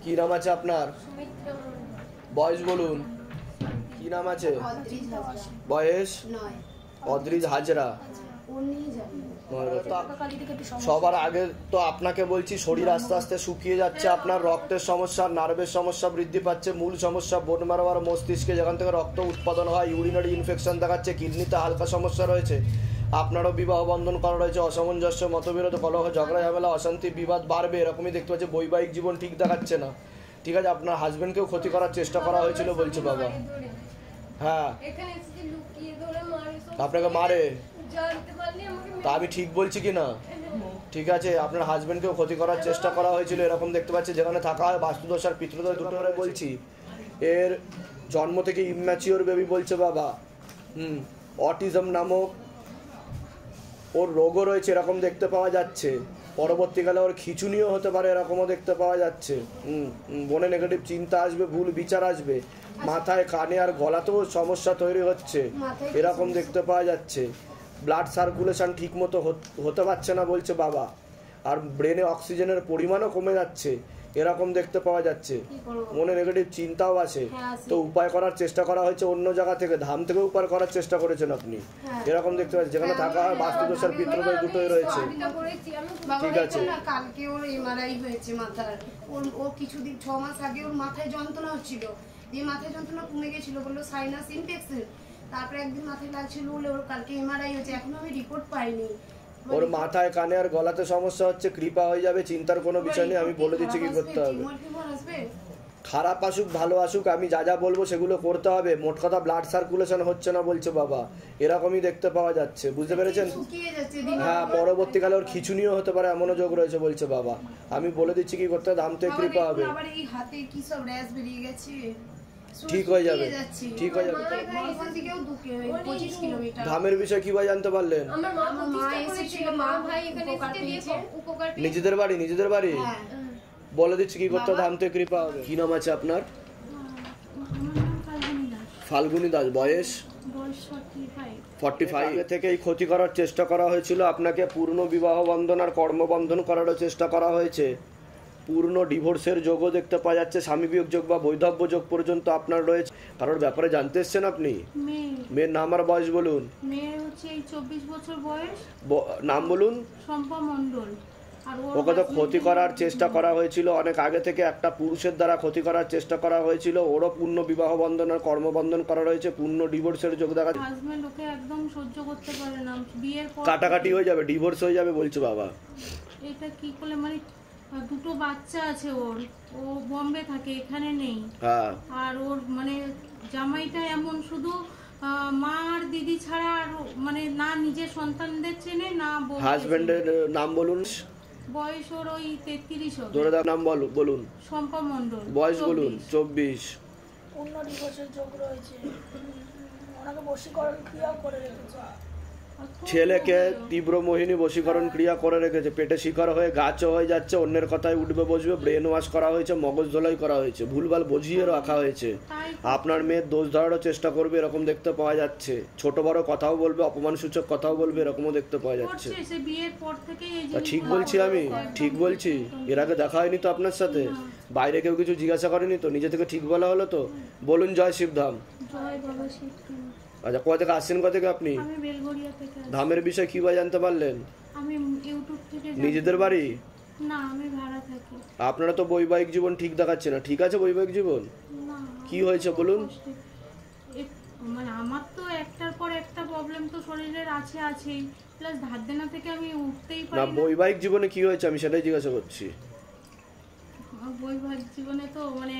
কি নাম আছে আপনার? বয়স বলুন। কি নাম আছে? বয়স? অদ্রিজ হাজরা। সবার আগে তো আপনাকে বলছি, শরীর আস্তে আস্তে শুকিয়ে যাচ্ছে, আপনার রক্তের সমস্যা, নার্ভের সমস্যা বৃদ্ধি পাচ্ছে, মূল সমস্যা বোন মারো আর মস্তিষ্কে, যেখান থেকে রক্ত উৎপাদন হয়, ইউরিনারি ইনফেকশন দেখাচ্ছে, কিডনিতে হালকা সমস্যা রয়েছে, আপনারও বিবাহ বন্ধন করা রয়েছে, অসামঞ্জস্য, মতবিরোধ, কলহ, ঝগড়া, ঝামেলা, অশান্তি, বিবাদ বাড়বে, এরকমই দেখতে পাচ্ছি। বৈবাহিক জীবন ঠিক দেখাচ্ছে না। ঠিক আছে, আপনার হাজবেন্ডকেও ক্ষতি করার চেষ্টা করা হয়েছিল বলছে বাবা। হ্যাঁ, আপনাকে মারে, তা আমি ঠিক বলছি কি না? ঠিক আছে, আপনার হাজবেন্ডকেও ক্ষতি করার চেষ্টা করা হয়েছিল এরকম দেখতে পাচ্ছি। যেখানে থাকা হয় বাস্তুদোষ আর পিতৃদোষ দুটো বলছি। এর জন্ম থেকে ইম্যাচিওর বেবি বলছে বাবা। অটিজম নামক ওর রোগও রয়েছে এরকম দেখতে পাওয়া যাচ্ছে। পরবর্তীকালে ওর খিচুনিও হতে পারে এরকমও দেখতে পাওয়া যাচ্ছে। মনে নেগেটিভ চিন্তা আসবে, ভুল বিচার আসবে, মাথায়, কানে আর গলাতেও সমস্যা তৈরি হচ্ছে এরকম দেখতে পাওয়া যাচ্ছে। ব্লাড সার্কুলেশন ঠিক মতো হতে পারছে না বলছে বাবা। আর ব্রেনে অক্সিজেনের পরিমাণও কমে যাচ্ছে এরকম দেখতে পাওয়া যাচ্ছে। মনে নেগেটিভ চিন্তাও আসে। তো উপায় করার চেষ্টা করা হয়েছে অন্য জায়গা থেকে, ধাম থেকে উপায় করার চেষ্টা করেছেন আপনি এরকম দেখতে পাচ্ছি। যেখানে থাকা হয় বাস্তুদোষ আর পিতৃদোষ দুটোই রয়েছে। ঠিক আছে, কালকে ওর এমআরআই হয়েছে মাথার। ও কিছুদিন 6 মাস আগে ওর মাথায় যন্ত্রণা হচ্ছিল, দিয়ে মাথায় যন্ত্রণা কমে গেছিল, বললো সাইনাস ইনফেকশন। তারপরে একদিন মাথায় লাগছিল বলে ওর কালকে এমআরআই হয়েছে, এখনো আমি রিপোর্ট পাইনি। ওর মাথায়, কানে আর গলাতে সমস্যা হচ্ছে, কৃপা হয়ে যাবে, চিন্তার কোনো বিষয় নেই। আমি বলে দিচ্ছি কি করতে হবে। খারাপ আসুক ভালো আসুক, আমি যা যা বলবো সেগুলো করতে হবে। মোট কথা ব্লাড সার্কুলেশন হচ্ছে না বলছে বাবা, এরকমই দেখতে পাওয়া যাচ্ছে। বুঝতে পেরেছেন? হ্যাঁ, পরবর্তীকালে ওর খিচুনিও হতে পারে এমনও যোগ রয়েছে বলছে বাবা। আমি বলে দিচ্ছি কি করতে হবে, ধাম থেকে কৃপা হবে। ঠিক হয়ে যাবে, ঠিক হয়ে যাবে। ধামের বিষয় কিভাবে জানতে পারলেন? নিজেদের বাড়ি, নিজেদের বাড়ি। বলে দিচ্ছি কি করতে, ধাম থেকে কৃপা হবে। কি নাম আছে আপনার? ফাল্গুনী দাস। বয়স? 45। থেকে এই ক্ষতি করার চেষ্টা করা হয়েছিল আপনাকে। পূর্ণ বিবাহ বন্ধন আর কর্মবন্ধন করারও চেষ্টা করা হয়েছে। পূর্ণ ডিভোর্সের যোগও দেখতে পাওয়া যাচ্ছে। স্বামী বিয়োগ যোগ বা বৈধব্য যোগ পর্যন্ত আপনার রয়েছে। কারোর ব্যাপারে জানতে এসছেন আপনি? মেয়ের নাম আর বয়স বলুন। মেয়ের হচ্ছে 24 বছর বয়স। নাম বলুন। শম্পা মণ্ডল। ওকে তো ক্ষতি করার চেষ্টা করা হয়েছিল অনেক আগে থেকে, একটা পুরুষের দ্বারা ক্ষতি করার চেষ্টা করা হয়েছিল। ওরও পূর্ণ বিবাহ বন্ধন আর কর্মবন্ধন করা রয়েছে। পূর্ণ ডিভোর্সের যোগ দেখা যাচ্ছে। হাজবেন্ড ওকে একদম সহ্য করতে পারে না, বিয়ের পর কাটাকাটি হয়ে যাবে, ডিভোর্স হয়ে যাবে বলছে বাবা। এটা কি করলে, মানে দুটো বাচ্চা আছে ওর, ও বম্বে থাকে, এখানে নেই। হ্যাঁ, আর ওর মানে জামাইটা এমন, শুধু মা আর দিদি ছাড়া আর মানে না নিজের সন্তানদের চেনে না। হাজবেন্ডের নাম বলুন। বয়স ওর ওই 33 হবে। ধরে দাও, নাম বলুন। শম্পা মণ্ডল। বয়স বলুন। 24। পূর্ণ ডিভোর্সের যোগ রয়েছে, ওনাকে বশীকরণ ক্রিয়া করে রেখেছে। ছেলেকে তীব্র মোহিনী বশীকরণ ক্রিয়া করে রেখেছে। পেটে শিকার হয়ে গাছও হয়ে যাচ্ছে, অন্যের কথায় উঠবে বসবে, ব্রেন ওয়াশ করা হয়েছে, মগজ ধোলাই করা হয়েছে, ভুলভাল বুঝিয়ে রাখা হয়েছে। আপনার মেয়ের দোষ ধরারও চেষ্টা করবে এরকম দেখতে পাওয়া যাচ্ছে। ছোট বড় কথাও বলবে, অপমানসূচক কথাও বলবে এরকমও দেখতে পাওয়া যাচ্ছে। ঠিক বলছি আমি? ঠিক বলছি? এর আগে দেখা হয়নি তো আপনার সাথে? বাইরে কেউ কিছু জিজ্ঞাসা করেনি তো? নিজে থেকে ঠিক বলা হলো তো? বলুন জয় শিবধাম। আচ্ছা, কোথা থেকে আসছেন? কোথা থেকে আপনি? আমি বেলগড়িয়া থেকে। ধামের বিষয় কিভাবে জানতে পারলেন? আমি ইউটিউব থেকে। নিজেদের বাড়ি? না, আমি ভাড়া থাকি। আপনারা তো বৈবাহিক জীবন ঠিক দেখাচ্ছে না। ঠিক আছে বৈবাহিক জীবন? না। কি হয়েছে বলুন? মানে আমার তো একটার পর একটা প্রবলেম তো শরীরের আছেই, প্লাস ধার দেনা থেকে আমি উঠতেই পারি না। বৈবাহিক জীবনে কি হয়েছে আমি সেটাই জিজ্ঞাসা করছি। বৈবাহিক জীবনে তো মানে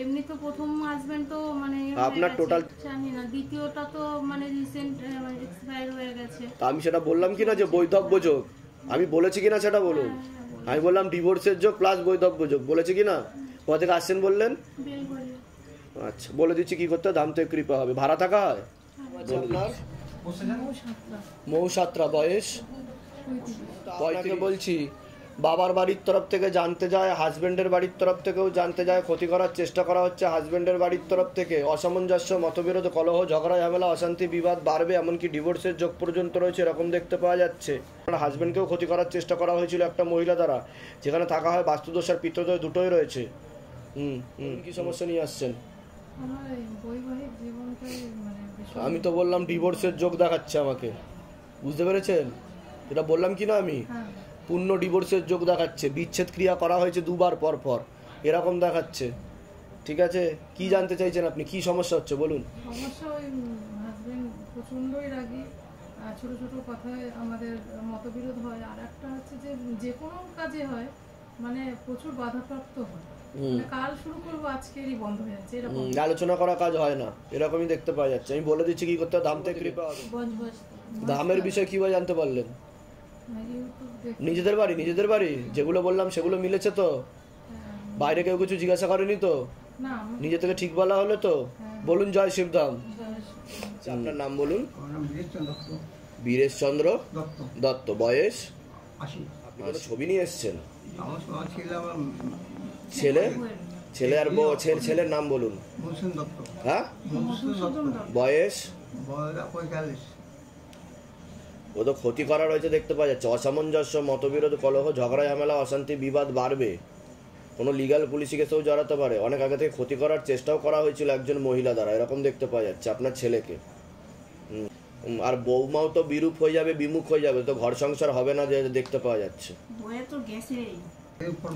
এমনি তো প্রথম হাজবেন্ড তো মানে আপনার টোটাল জানি না, দ্বিতীয়টা তো মানে রিসেন্ট এক্সপায়ার হয়ে গেছে। আমি সেটা বললাম কিনা যে বৈধব্য যোগ? আমি বলেছি কিনা সেটা বলুন। আমি বললাম ডিভোর্সের যোগ প্লাস বৈধব্য যোগ, বলেছি কিনা? কোথা থেকে আসছেন বললেন? আচ্ছা, বলে দিচ্ছি কি করতে, ধাম থেকে কৃপা হবে। ভাড়া থাকা হয়? মৌসাত্রা। বয়স? বলছি বাবার বাড়ির তরফ থেকে জানতে যায়, হাজবেন্ডের বাড়ির তরফ থেকেও জানতে যায়, ক্ষতি করার চেষ্টা করা হচ্ছে হাজবেন্ডের বাড়ির তরফ থেকে। অসামঞ্জস্য, মতবিরোধ, কলহ, ঝগড়া, ঝামেলা, অশান্তি, বিবাদ বাড়বে, এমনকি ডিভোর্সের যোগ পর্যন্ত রয়েছে এরকম দেখতে পাওয়া যাচ্ছে। হাজবেন্ডকেও ক্ষতি করার চেষ্টা করা হয়েছিল একটা মহিলা দ্বারা। যেখানে থাকা হয় বাস্তুদোষ আর পিতৃদোষ দুটোই রয়েছে। কি সমস্যা নিয়ে আসছেন? আমার এই বৈবাহিক জীবনটাই মানে ভীষণ আমি তো বললাম ডিভোর্সের যোগ দেখাচ্ছে আমাকে, বুঝতে পেরেছেন? এটা বললাম কি না আমি? হ্যাঁ পূর্ণ ডিভোর্সের যোগ দেখাচ্ছে, বিচ্ছেদ ক্রিয়া করা হয়েছে 2 বার পর পর, এরকম দেখাচ্ছে। ঠিক আছে, কি জানতে চাইছেন আপনি, কি সমস্যা হচ্ছে বলুন? সমস্যা ওই হাজবেন্ড প্রচণ্ডই রাগী, ছোট ছোট কথায় আমাদের মতবিরোধ হয়। আর একটা হচ্ছে যে যে কোনো কাজে হয় মানে প্রচুর বাধাপ্রাপ্ত হয়, মানে কাল শুরু করবো আজকেরই বন্ধ হয়ে যাচ্ছে এরকম। আলোচনা করা কাজ হয় না, এরকমই দেখতে পাওয়া যাচ্ছে। আমি বলে দিচ্ছি কি করতে হবে, ধাম থেকে কৃপা হবে। ধামের বিষয়ে কিভাবে জানতে পারলেন? ইউটিউব দেখে নিজেদের বাড়ি যেগুলো বললাম সেগুলো মিলেছে তো? বাইরে কেউ কিছু জিজ্ঞাসা করেনি তো? না আমি নিজে থেকে ঠিক বলা হলো তো? বলুন জয় শিবধাম। আপনার নাম বলুন। আমার নাম বীরেশচন্দ্র দত্ত। বীরেশচন্দ্র দত্ত দত্ত। বয়স? 80। আপনি কোনো ছবি নিয়ে এসেছেন? আমার সঙ্গে ছিল আমার ছেলে আর বউ, ছেলের নাম বলুন। মধুসূদন দত্ত। হ্যাঁ, মধুসূদন দত্ত। বয়স? বয়স 45। ও তো ক্ষতি করা রয়েছে দেখতে পাওয়া যাচ্ছে। অসামঞ্জস্য, মতবিরোধ, কলহ, ঝগড়া, ঝামেলা, অশান্তি, বিবাদ বাড়বে। কোনো লিগ্যাল পুলিশি কেসেও জড়াতে পারে। অনেক আগে থেকে ক্ষতি করার চেষ্টাও করা হয়েছিল একজন মহিলা দ্বারা, এরকম দেখতে পাওয়া যাচ্ছে আপনার ছেলেকে। আর বৌমাও তো বিরূপ হয়ে যাবে, বিমুখ হয়ে যাবে, তো ঘর সংসার হবে না যে দেখতে পাওয়া যাচ্ছে। বইয়ে তো গেছেই।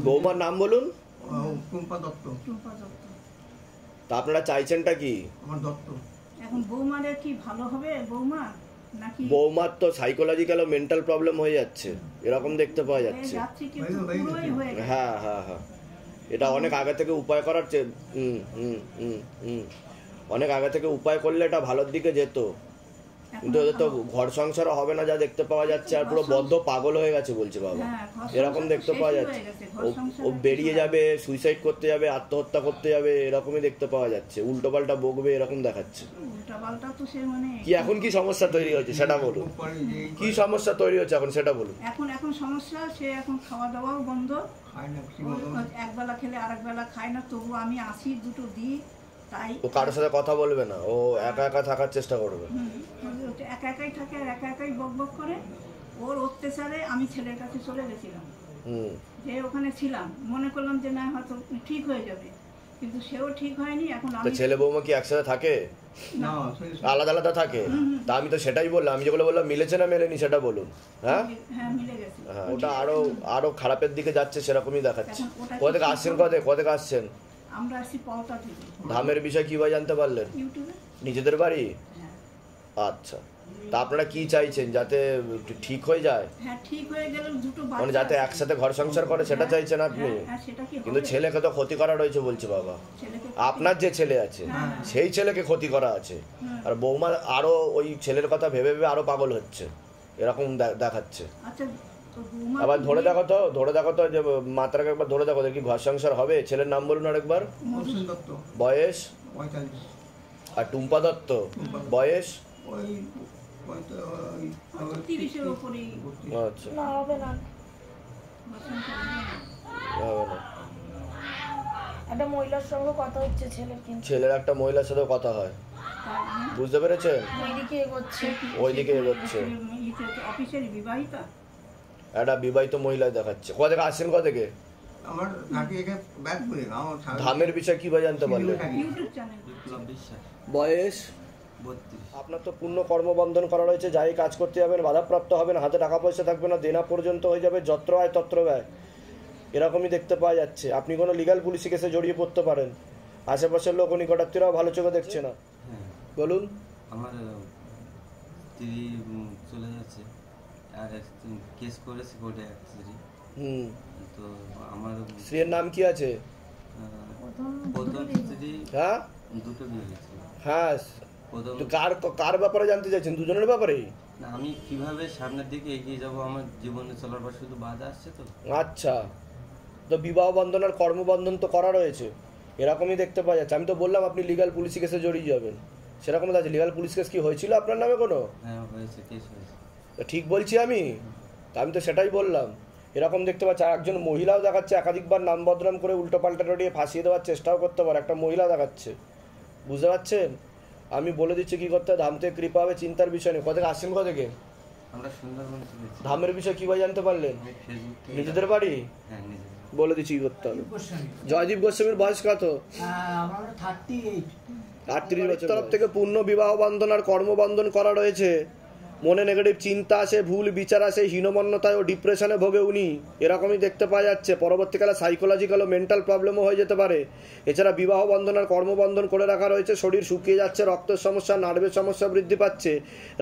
বৌমার নাম বলুন। টুম্পা দত্ত। টুম্পা দত্ত। তা আপনারা চাইছেনটা কি? আমার দত্ত। এখন বৌমারে কি ভালো হবে বৌমা নাকি বৌমার তো সাইকোলজিক্যাল ও মেন্টাল প্রবলেম হয়ে যাচ্ছে, এরকম দেখতে পাওয়া হয়ে যাচ্ছে। যাচ্ছে কিন্তু পুরোই হয়ে গেছে। হ্যাঁ হ্যাঁ হ্যাঁ, এটা অনেক আগে থেকে উপায় করার অনেক আগে থেকে উপায় করলে এটা ভালোর দিকে যেত, কিন্তু ওদের তো ঘর সংসারও হবে না যা দেখতে পাওয়া যাচ্ছে। আর পুরো বদ্ধ পাগল হয়ে গেছে বলছে বাবা, এরকম দেখতে পাওয়া যাচ্ছে। ও বেরিয়ে যাবে, সুইসাইড করতে যাবে, আত্মহত্যা করতে যাবে, এরকমই দেখতে পাওয়া যাচ্ছে। উল্টো পাল্টা বকবে, এরকম দেখাচ্ছে। উল্টাপাল্টা তো সে মানে কি এখন কি সমস্যা তৈরি হচ্ছে সেটা বলুন। কি সমস্যা তৈরি হচ্ছে এখন সেটা বলুন। এখন সমস্যা, সে এখন খাওয়া দাওয়াও বন্ধ, খায় না ঠিক মতো। একবেলা খেলে আরেক বেলা খায় না। তবু আমি আসি দুটো দিই, তাই ও কারোর সাথে কথা বলবে না, ও একা একা থাকার চেষ্টা করবে। একা একাই থাকে আর একা একাই বক বক করে। ওর অত্যাচারে আমি ছেলের কাছে চলে গেছিলাম, যে ওখানে ছিলাম, মনে করলাম যে না হয়তো ঠিক হয়ে যাবে, কিন্তু সেও ঠিক হয়নি। এখন তো আমি ছেলে বৌমা কি একসাথে থাকে? না, আলাদা আলাদা থাকে? তা আমি তো সেটাই বললাম, আমি যেগুলো বললাম মিলেছে না মেলেনি সেটা বলুন। হ্যাঁ হ্যাঁ মিলে গেছে। হ্যাঁ, ওটা আরো খারাপের দিকে যাচ্ছে সেরকমই দেখাচ্ছে। এখন ওটা কোথা থেকে আসছেন, কোথা থেকে আসছেন? আমরা আসছি পলতা থেকে। ধামের বিষয় কিভাবে জানতে পারলেন? ইউটিউবে। নিজেদের বাড়ি? হ্যাঁ আচ্ছা, তা আপনারা কি চাইছেন, যাতে ঠিক হয়ে যায়? হ্যাঁ ঠিক হয়ে গেল, দুটো মানে বাচ্চা যাতে আছে। একসাথে ঘর সংসার করে সেটা চাইছেন আপনি? হ্যাঁ সেটা কি কিন্তু হবে? ছেলেকে তো ক্ষতি করা রয়েছে বলছে বাবা। ছেলেকে আপনার যে ছেলে আছে সেই ছেলেকে ক্ষতি করা আছে, আর বৌমা আরো ওই ছেলের কথা ভেবে ভেবে আরো পাগল হচ্ছে, এরকম দেখাচ্ছে। আচ্ছা তো বৌমা আবার ধরে দেখো তো যে মাত্রাকে একবার ধরে দেখো, দেখি ঘর সংসার হবে। ছেলের নাম বলুন আরেকবার। মধুসূদন দত্ত। বয়স? 45। আর টুম্পা দত্ত বয়স? ওই 30-এর উপরেই। আচ্ছা, না হবে না, হবে না। একটা মহিলার সঙ্গে কথা হচ্ছে ছেলের, কিন্তু ছেলের একটা মহিলার সাথে কথা হয়, বুঝতে পেরেছেন? ওইদিকে এগোচ্ছে। ওইদিকে এগোচ্ছে। অফিসের বিবাহিতা একটা বিবাহিত মহিলা দেখাচ্ছে। কোথা থেকে আসছেন, কোথা থেকে? আমার থাকি এখানে ব্যাগ করে আমার ধামের বিষয় কিভাবে জানতে পারলেন? YouTube channel. বয়স? আপনার তো পূর্ণ কর্মবন্ধন করা রয়েছে, যাই কাজ করতে যাবেন বাধাপ্রাপ্ত হবেন, হাতে টাকা পয়সা থাকবে না, দেনা পর্যন্ত হয়ে যাবে, যত্র আয় তত্র ব্যয়, এরকমই দেখতে পাওয়া যাচ্ছে। আপনি কোনো লিগ্যাল পুলিশি কেসে জড়িয়ে পড়তে পারেন। আশেপাশের লোক নিকটাত্মীয়রাও ভালো চোখে দেখছে না। বলুন। আমার স্ত্রী চলে যাচ্ছে, আর কেস করেছে কোর্টে এক স্ত্রী। তো আমার স্ত্রীর নাম কি আছে? প্রথম স্ত্রী হ্যাঁ দুটো বিয়ে হয়েছে। হ্যাঁ, প্রথম তো কার ব্যাপারে জানতে চাইছেন? দুজনের ব্যাপারেই? না, আমি কিভাবে সামনের দিকে এগিয়ে যাব, আমার জীবনে চলার পর শুধু বাধা আসছে তো। আচ্ছা, তো বিবাহ বন্ধন আর কর্মবন্ধন তো করা রয়েছে, এরকমই দেখতে পাওয়া যাচ্ছে। আমি তো বললাম আপনি লিগ্যাল পুলিশি কেসে জড়িয়ে যাবেন, সেরকম আছে। লিগ্যাল পুলিশ কেস কি হয়েছিল আপনার নামে কোনো? হ্যাঁ হয়েছে, কেস হয়েছে। তো ঠিক বলছি আমি? তা আমি তো সেটাই বললাম, এরকম দেখতে পাচ্ছি। আর একজন মহিলাও দেখাচ্ছে, একাধিকবার নাম বদনাম করে উল্টো পাল্টা রটিয়ে ফাঁসিয়ে দেওয়ার চেষ্টাও করতে পারে, একটা মহিলা দেখাচ্ছে, বুঝতে পারছেন? আমি বলে দিচ্ছি কি করতে হবে। ধাম থেকে কৃপা হবে, চিন্তার বিষয় নেই। কোথা থেকে আসছেন, কোথা থেকে? আমরা সুন্দরবন চলেছি। ধামের বিষয় কিভাবে জানতে পারলেন? আমি ফেসবুক থেকে। নিজেদের বাড়ি? হ্যাঁ নিজেদের। বলে দিচ্ছি কি করতে হবে। গোস্বামী। জয়দীপ গোস্বামীর বয়স কত? আমার 38। 38 বছর। তরফ থেকে পূর্ণ বিবাহ বন্ধন আর কর্মবন্ধন করা রয়েছে। মনে নেগেটিভ চিন্তা আসে, ভুল বিচার আসে, হীনমন্যতায় ও ডিপ্রেশনে ভোগে উনি, এরকমই দেখতে পাওয়া যাচ্ছে। পরবর্তীকালে সাইকোলজিক্যাল ও মেন্টাল প্রবলেমও হয়ে যেতে পারে। এছাড়া বিবাহ বন্ধন আর কর্মবন্ধন করে রাখা রয়েছে। শরীর শুকিয়ে যাচ্ছে, রক্তের সমস্যা, নার্ভের সমস্যা বৃদ্ধি পাচ্ছে,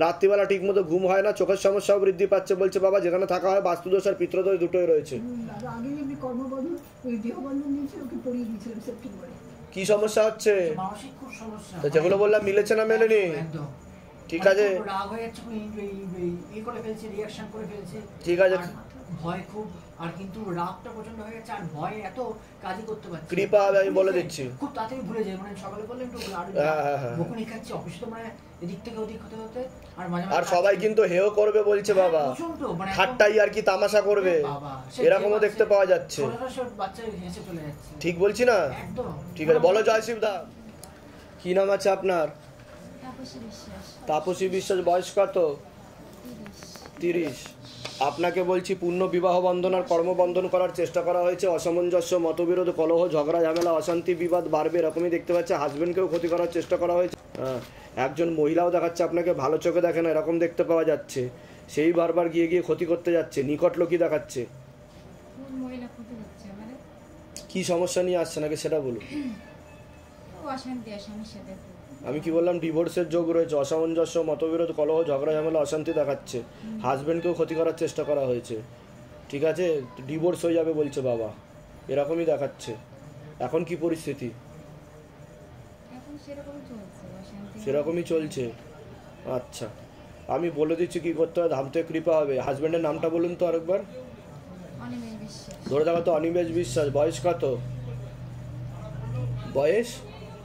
রাত্রিবেলা ঠিকমতো ঘুম হয় না, চোখের সমস্যাও বৃদ্ধি পাচ্ছে বলছে বাবা। যেখানে থাকা হয় বাস্তুদোষ আর পিতৃদোষ দুটোই রয়েছে। আগে আমি কর্মবন্ধন ওই দেহবন্ধন নিয়েছি, ওকে পড়িয়ে দিয়েছিলাম সেপ্টেম্বরে। কি সমস্যা হচ্ছে? মানসিক খুব সমস্যা। তো যেগুলো বললাম মিলেছে না মেলেনি? একদম ঠিক আছে, খুব রাগ হয়ে যাচ্ছে, ই করে ফেলছে, রিঅ্যাকশন করে ফেলছে। ঠিক আছে। আর ভয় খুব, আর কিন্তু রাগটা প্রচন্ড হয়ে যাচ্ছে, আর ভয় এত কাজই করতে পারছে। কৃপা হবে, আমি বলে দিচ্ছি। খুব তাড়াতাড়ি ভুলে যায়, মানে সকালে বললে একটু হ্যাঁ। বকুনি খাচ্ছে, অফিসে তো মানে এদিক থেকে ওদিক হতে হতে, আর মাঝে আর সবাই কিন্তু হেও করবে বলছে বাবা, প্রচন্ড মানে ঠাট্টাই আর কি তামাশা করবে, বাবা, এরকমও দেখতে পাওয়া যাচ্ছে। ছোট বাচ্চা হেসে চলে যাচ্ছে। ঠিক বলছি না? একদম ঠিক আছে, বলো জয়শিব দা। কি নাম আছে আপনার? তাপসী বিশ্বাস। তাপসী বিশ্বাস। বয়স কত? 30। আপনাকে বলছি পূর্ণ বিবাহ বন্ধন আর কর্মবন্ধন করার চেষ্টা করা হয়েছে। অসামঞ্জস্য, মতবিরোধ, কলহ, ঝগড়া, ঝামেলা, অশান্তি, বিবাদ বাড়বে, এরকমই দেখতে পাচ্ছে। হাজবেন্ডকেও ক্ষতি করার চেষ্টা করা হয়েছে। একজন মহিলাও দেখাচ্ছে আপনাকে, ভালো চোখে দেখে না, এরকম দেখতে পাওয়া যাচ্ছে। সেই বারবার গিয়ে গিয়ে ক্ষতি করতে যাচ্ছে। নিকট লোকই দেখাচ্ছে। কোন মহিলা ক্ষতি করছে আমারে? কি সমস্যা নিয়ে আসছে নাকি সেটা বলুন। ও অশান্তি আসে আমার সাথে। আমি কি বললাম? ডিভোর্সের যোগ রয়েছে, অসামঞ্জস্য, মতবিরোধ, কলহ, ঝগড়া, ঝামেলা, অশান্তি দেখাচ্ছে। হাজবেন্ডকেও ক্ষতি করার চেষ্টা করা হয়েছে। ঠিক আছে, ডিভোর্স হয়ে যাবে বলছে বাবা, এরকমই দেখাচ্ছে। এখন কি পরিস্থিতি? এখন সেরকম চলছে, অশান্তি সেরকমই চলছে। আচ্ছা, আমি বলে দিচ্ছি কি করতে হবে। ধামতে কৃপা হবে। হাজবেন্ডের নামটা বলুন তো আরেকবার। অনিমেষ বিশ্বাস। ধরে দেখো তো, অনিমেষ বিশ্বাস। বয়স কত? বয়স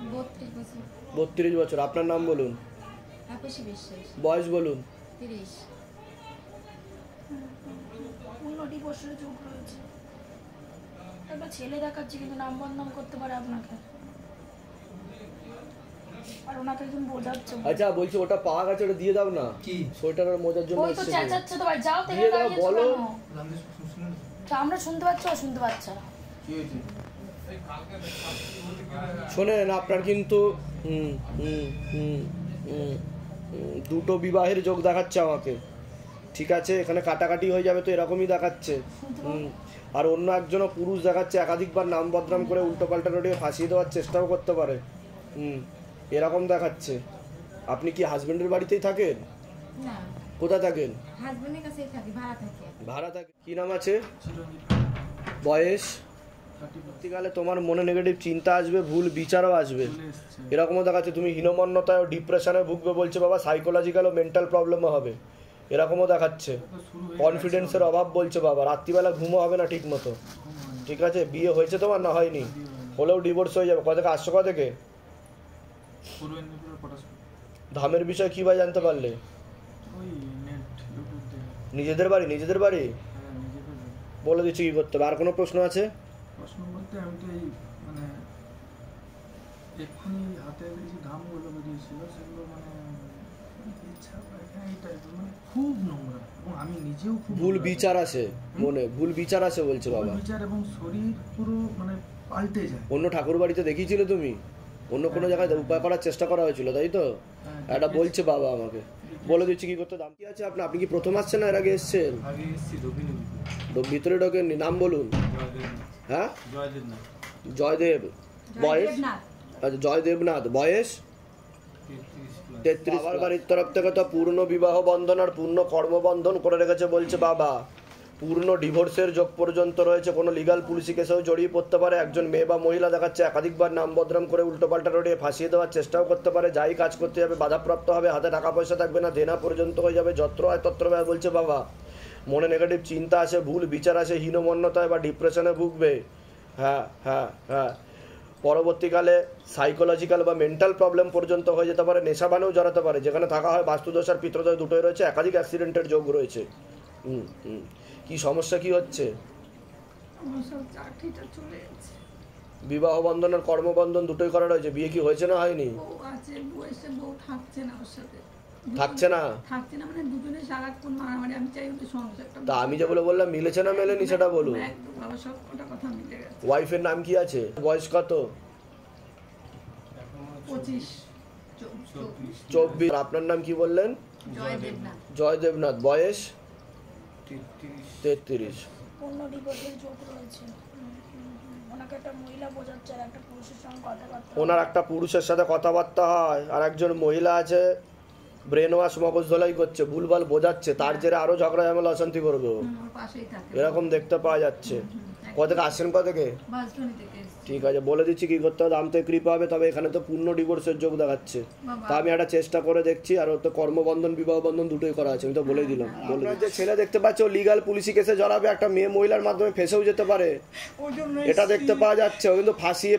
32 বছর। 32 বছর। আপনার নাম বলুন। তাপসী বিশ্বাস। বয়স বলুন। 30। পূর্ণ ডিভোর্সের যোগ রয়েছে। একটা ছেলে দেখাচ্ছে, কিন্তু নাম বদনাম করতে পারে আপনাকে, আর ওনাকে একজন বোঝাচ্ছে। আচ্ছা বলছি, ওটা পাওয়া গেছে, ওটা দিয়ে দাও না। কি? সোয়েটার আর মোজার জন্য ওই তো এসেছে। চেঁচাচ্ছে তো ভাই, যাও থেকে দিয়ে দাও, দাঁড়িয়েছো বলো। কেন? তো আমরা শুনতে পাচ্ছি, ও শুনতে পাচ্ছে না। কি হয়েছে? শোনেন, আপনার কিন্তু দুটো বিবাহের যোগ দেখাচ্ছে আমাকে। ঠিক আছে, এখানে কাটাকাটি হয়ে যাবে তো, এরকমই দেখাচ্ছে। আর অন্য একজনও পুরুষ দেখাচ্ছে, একাধিকবার নাম বদনাম করে উল্টোপাল্টা রোডে ফাঁসিয়ে দেওয়ার চেষ্টাও করতে পারে। এরকম দেখাচ্ছে। আপনি কি হাজবেন্ডের বাড়িতেই থাকেন? না, কোথায় থাকেন? হাজবেন্ডের কাছেই থাকি, ভাড়া থাকি। ভাড়া থাকে। কি নাম আছে? বয়স? পরবর্তীকালে তোমার মনে নেগেটিভ চিন্তা আসবে, ভুল বিচারও আসবে, এরকমও দেখাচ্ছে। তুমি হীনমন্যতায় ও ডিপ্রেশনে ভুগবে বলছে বাবা। সাইকোলজিক্যাল ও মেন্টাল প্রবলেমও হবে, এরকমও দেখাচ্ছে। কনফিডেন্সের অভাব বলছে বাবা। রাত্রিবেলা ঘুমও হবে না ঠিক মতো। ঠিক আছে, বিয়ে হয়েছে তোমার না হয়নি? হলেও ডিভোর্স হয়ে যাবে। কোথা থেকে আসছো? কোথা থেকে? ধামের বিষয় কি ভাই জানতে পারলে? নিজেদের বাড়ি? নিজেদের বাড়ি বলে দিচ্ছি কি করতে হবে। আর কোনো প্রশ্ন আছে? প্রশ্ন বলতে আমি তো এই মানে এক্ষুনি হাতে কিছু ধামগুলো বেরিয়েছিল, সেগুলো মানে ইচ্ছা পায়খানা এই টাইপের, মানে খুব নোংরা, এবং আমি নিজেও খুব ভুল বিচার আসে মনে, ভুল বিচার আসে বলছে বাবা। বিচার, এবং শরীর পুরো মানে পাল্টে যায়। অন্য ঠাকুর বাড়িতে দেখিয়েছিলে তুমি? অন্য কোনো জায়গায় উপায় করার চেষ্টা করা হয়েছিল তাই তো? এটা বলছে বাবা আমাকে। বলে দিচ্ছি কি করতে। দাম কি আছে আপনার? আপনি কি প্রথম আসছেন না এর আগে এসছেন? আগে এসেছি দক্ষিণে ভিতরে ঢোকেননি? নাম বলুন। হ্যাঁ, জয়দেব না জয়দেব। বয়স? আচ্ছা, জয়দেবনাথ। বয়স? 33। বাবার বাড়ির তরফ থেকে তো পূর্ণ বিবাহ বন্ধন আর পূর্ণ কর্মবন্ধন করে রেখেছে বলছে বাবা। পূর্ণ ডিভোর্সের যোগ পর্যন্ত রয়েছে। কোনো লিগাল পুলিশি কেসেও জড়িয়ে পড়তে পারে। একজন মেয়ে বা মহিলা দেখাচ্ছে, একাধিকবার নাম বদনাম করে উল্টোপাল্টা রোডে ফাঁসিয়ে দেওয়ার চেষ্টাও করতে পারে। যাই কাজ করতে যাবে বাধাপ্রাপ্ত হবে, হাতে টাকা পয়সা থাকবে না, দেনা পর্যন্ত হয়ে যাবে, যত্র হয় তত্র ব্যয় বলছে বাবা। মনে নেগেটিভ চিন্তা আসে, ভুল বিচার আসে, হীনমন্যতায় বা ডিপ্রেশনে ভুগবে। হ্যাঁ হ্যাঁ হ্যাঁ। পরবর্তীকালে সাইকোলজিক্যাল বা মেন্টাল প্রবলেম পর্যন্ত হয়ে যেতে পারে। নেশাবানেও জড়াতে পারে। যেখানে থাকা হয় বাস্তুদোষ আর পিতৃদোষ দুটোই রয়েছে। একাধিক অ্যাক্সিডেন্টের যোগ রয়েছে। কি সমস্যা কি হচ্ছে? আমার সব চাকরিটা চলে যাচ্ছে। বিবাহ বন্ধন আর কর্মবন্ধন দুটোই করা রয়েছে। বিয়ে কি হয়েছে না হয়নি? বউ আছে, বউ এসে বউ থাকছে না ওর সাথে। থাকছে না? থাকছে না মানে দুজনে সারাক্ষণ মারামারি। আমি চাই ওদের সংসারটা। তা আমি যে বললাম মিলেছে না মেলেনি সেটা বলুন। একদম বাবা সব কটা কথা মিলে গেছে। ওয়াইফের নাম কি আছে? বয়স কত? 25 24। আপনার নাম কি বললেন? জয় দেবনাথ। বয়স 33। পূর্ণ ডিভোর্সের যোগ রয়েছে। ওনাকে একটা মহিলা বোঝাচ্ছে আর একটা পুরুষের সঙ্গে কথাবার্তা। ওনার একটা পুরুষের সাথে কথাবার্তা হয় আর একজন মহিলা আছে ব্রেন ওয়াশ মগজ ধোলাই করছে, ভুলভাল বোঝাচ্ছে, তার জেরে আরো ঝগড়া ঝামেলা অশান্তি করবে ও। পাশেই থাকে। এরকম দেখতে পাওয়া যাচ্ছে। কোথেকে আসছেন? কোথেকে? বাসডনি থেকে। ঠিক আছে, বলে দিচ্ছি কি করতে হবে। দাম থেকে কৃপা হবে, তবে এখানে তো পূর্ণ ডিভোর্সের যোগ দেখাচ্ছে। তা আমি একটা চেষ্টা করে দেখছি। আর ওর তো কর্মবন্ধন বিবাহ বন্ধন দুটোই করা আছে, আমি তো বলেই দিলাম। আপনার যে ছেলে দেখতে পাচ্ছ ও লিগাল পুলিশি কেসে জড়াবে, একটা মেয়ে মহিলার মাধ্যমে ফেসেও যেতে পারে, এটা দেখতে পাওয়া যাচ্ছে। ও কিন্তু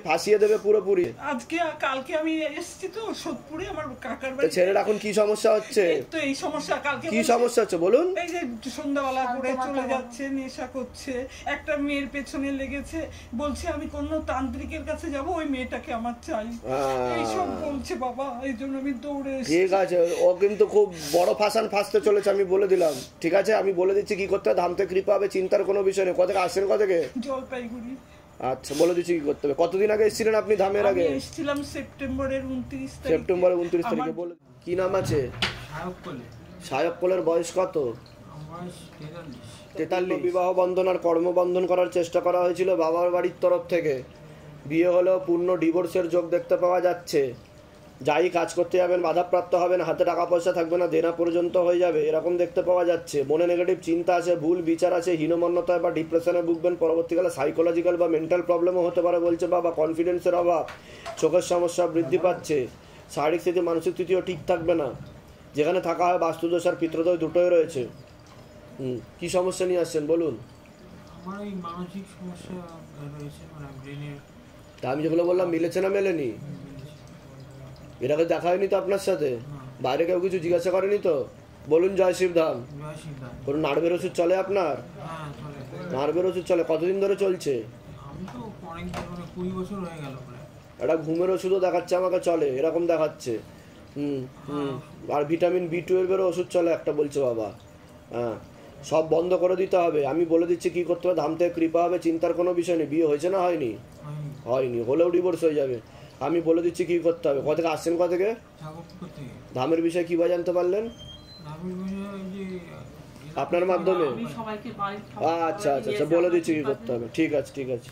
ফাঁসিয়ে দেবে পুরোপুরি। আজকে কালকে আমি এসেছি তো সোদপুরে আমার কাকার তো বাড়ি। ছেলের এখন কি সমস্যা হচ্ছে? তো এই সমস্যা কালকে কি সমস্যা হচ্ছে বলুন? এই যে সন্ধ্যাবেলা করে চলে যাচ্ছে, নেশা করছে, একটা মেয়ের পেছনে লেগেছে, বলছে আমি কোন তান্ত্রিকের কাছে যাব, ওই মেয়েটাকে আমার চাই, এইসব বলছে বাবা। এই জন্য আমি দৌড়ে এসেছি। ঠিক আছে, ও কিন্তু খুব বড় ফাঁসতে চলেছে, আমি বলে দিলাম। ঠিক আছে, আমি বলে দিচ্ছি কি করতে হবে। ধাম থেকে কৃপা হবে, চিন্তার কোনো বিষয় নেই। কোথেকে আসছেন? কোথেকে? জলপাইগুড়ি। আচ্ছা, বলে দিচ্ছি কি করতে হবে। কতদিন আগে এসেছিলেন আপনি ধামের আগে? আমি এসেছিলাম সেপ্টেম্বরের 29 তারিখে। সেপ্টেম্বরের 29 তারিখে। বলে কি নাম আছে? সায়ক কোলের। বয়স কত? 43। বিবাহ বন্ধন আর কর্মবন্ধন করার চেষ্টা করা হয়েছিল বাবার বাড়ির তরফ থেকে। বিয়ে হলেও পূর্ণ ডিভোর্সের যোগ দেখতে পাওয়া যাচ্ছে। যাই কাজ করতে যাবেন বাধাপ্রাপ্ত হবেন, হাতে টাকা পয়সা থাকবে না, দেনা পর্যন্ত হয়ে যাবে, এরকম দেখতে পাওয়া যাচ্ছে। মনে নেগেটিভ চিন্তা আছে, ভুল বিচার আছে, হীনমন্যতায় বা ডিপ্রেশনে ভুগবেন। পরবর্তীকালে সাইকোলজিক্যাল বা মেন্টাল প্রবলেমও হতে পারে বলছে বাবা। কনফিডেন্সের অভাব, চোখের সমস্যা বৃদ্ধি পাচ্ছে, শারীরিক স্থিতি মানসিক স্থিতিও ঠিক থাকবে না। যেখানে থাকা হয় বাস্তুদোষ আর পিতৃদোষ দুটোই রয়েছে। কি সমস্যা নিয়ে আসছেন বলুন? আমার এই মানসিক সমস্যা রয়েছে, মানে ব্রেনের। তা আমি যেগুলো বললাম মিলেছে না মেলেনি? এটাকে দেখা হয়নি তো আপনার সাথে? বাইরে কেউ কিছু জিজ্ঞাসা করেনি তো? বলুন জয় শিবধাম। কোনো নার্ভের ওষুধ চলে আপনার? নার্ভের ওষুধ চলে? কতদিন ধরে চলছে? আমি তো অনেক 20 বছর হয়ে গেল। একটা ঘুমের ওষুধও দেখাচ্ছে আমাকে, চলে এরকম দেখাচ্ছে। আর ভিটামিন B12 ওষুধ চলে একটা বলছে বাবা। হ্যাঁ, সব বন্ধ করে দিতে হবে। আমি বলে দিচ্ছি কি করতে হবে। ধাম থেকে কৃপা হবে, চিন্তার কোনো বিষয় নেই। বিয়ে হয়েছে না হয়নি? হয়নি, হলেও ডিভোর্স হয়ে যাবে। আমি বলে দিচ্ছি কি করতে হবে। কোথেকে আসছেন? কোথেকে? ধামের বিষয়ে কি বা জানতে পারলেন? আপনার মাধ্যমে? আচ্ছা আচ্ছা আচ্ছা, বলে দিচ্ছি কি করতে হবে। ঠিক আছে ঠিক আছে।